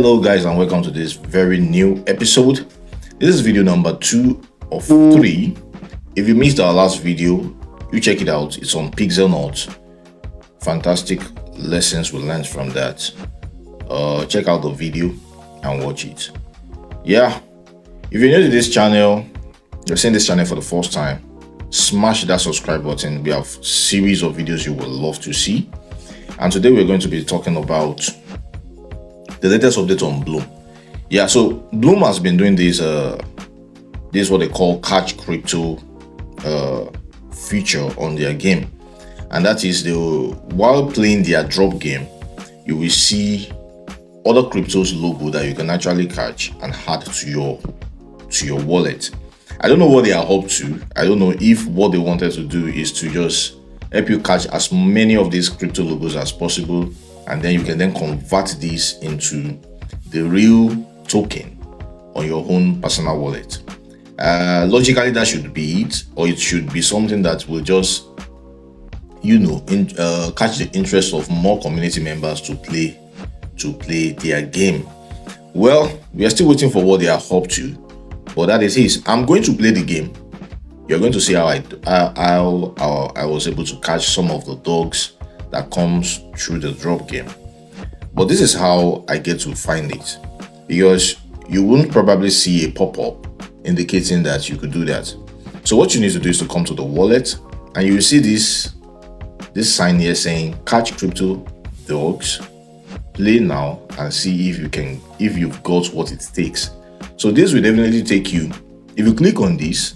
Hello guys, and welcome to this very new episode. This is video number 2 of 3. If you missed our last video, you check it out. It's on Pixel Notes. Fantastic lessons we learned from that. Check out the video and watch it. Yeah, if you're new to this channel, you're seeing this channel for the first time, smash that subscribe button. We have series of videos you will love to see, and today we're going to be talking about the latest update on Blum. Yeah, so Blum has been doing this is what they call catch crypto feature on their game, and that is while playing their drop game, you will see other cryptos logo that you can actually catch and add to your wallet. I don't know what they are up to. I don't know if what they wanted to do is to just help you catch as many of these crypto logos as possible, and then you can then convert these into the real token on your own personal wallet. Logically, that should be it, or it should be something that will just catch the interest of more community members to play their game. Well, we are still waiting for what they are up to, but that is it. I'm going to play the game. You're going to see how I was able to catch some of the dogs that comes through the drop game. But this is how I get to find it, because you wouldn't probably see a pop-up indicating that you could do that. So what you need to do is to come to the wallet, and you will see this sign here saying catch crypto dogs, play now, and see if you've got what it takes. So this will definitely take you, if you click on this,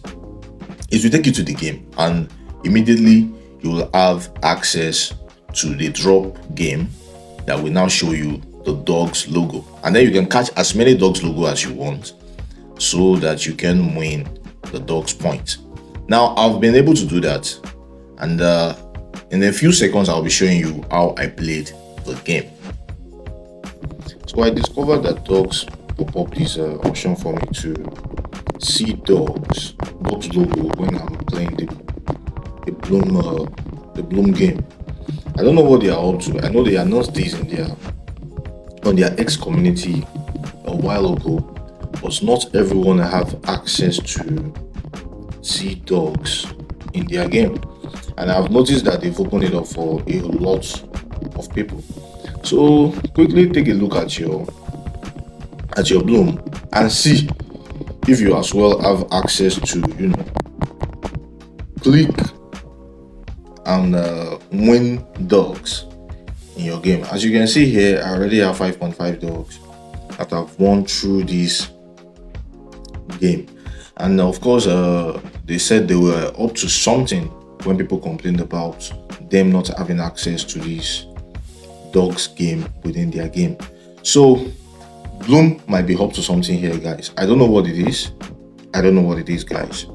it will take you to the game, and immediately you will have access to the drop game that will now show you the dogs logo, and then you can catch as many dogs logo as you want so that you can win the dogs point. Now I've been able to do that, and in a few seconds I'll be showing you how I played the game. So I discovered that dogs pop up this option for me to see dogs logo when I'm playing the Blum game. I don't know what they are up to. I know they announced this on their X community a while ago, but not everyone have access to see dogs in their game. And I've noticed that they've opened it up for a lot of people. So quickly take a look at your Blum and see if you as well have access to click and win dogs in your game. As you can see here, I already have 5.5 dogs that I've won through this game. And of course, they said they were up to something when people complained about them not having access to this dogs game within their game. So Blum might be up to something here, guys. I don't know what it is, guys,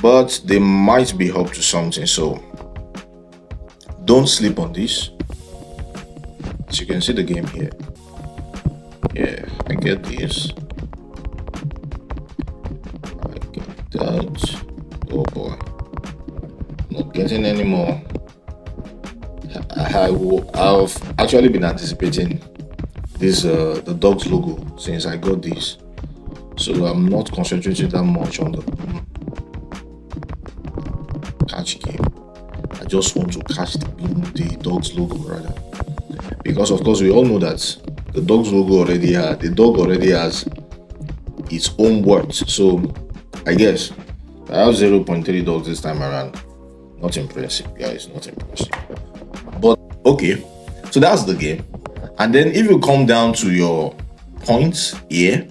but they might be up to something. So don't sleep on this. As you can see the game here. Yeah, I get this. I get that. Oh boy, I'm not getting any more. I've actually been anticipating this the dogs logo since I got this, so I'm not concentrating that much on the catch game. I just want to catch the dogs logo rather, because of course we all know that the dogs logo the dog already has its own worth. So I guess I have 0.3 dogs this time around. Not impressive, guys, not impressive. But okay, so that's the game. And then if you come down to your points here,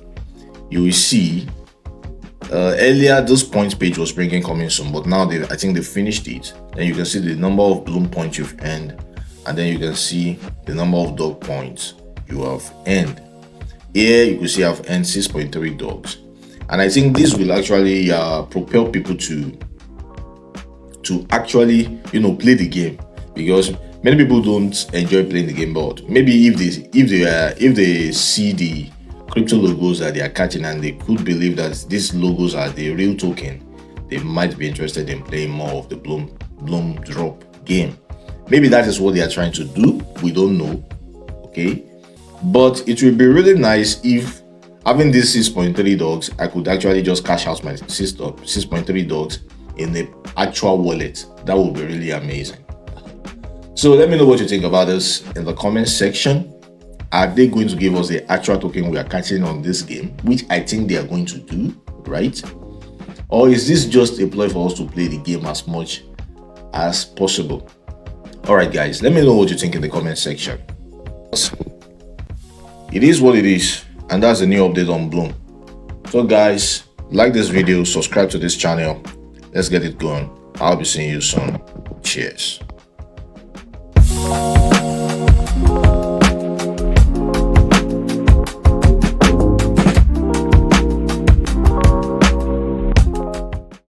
you will see earlier this points page was bringing coming soon, but now I think they finished it. Then you can see the number of Blum points you've earned, and then you can see the number of dog points you have earned. Here you can see I've earned 6.3 dogs, and I think this will actually propel people to actually play the game, because many people don't enjoy playing the game. But maybe if they see the crypto logos that they are catching and they could believe that these logos are the real token, they might be interested in playing more of the Blum drop game. Maybe that is what they are trying to do. We don't know. Okay, But it will be really nice if having these 6.3 dogs, I could actually just cash out my 6.3 dogs in the actual wallet. That would be really amazing. So let me know what you think about this in the comment section. Are they going to give us the actual token we are catching on this game, which I think they are going to do, right? Or is this just a ploy for us to play the game as much as possible? All right, guys, let me know what you think in the comment section. It is what it is, and that's a new update on Blum. So guys, like this video, subscribe to this channel. Let's get it going. I'll be seeing you soon. Cheers.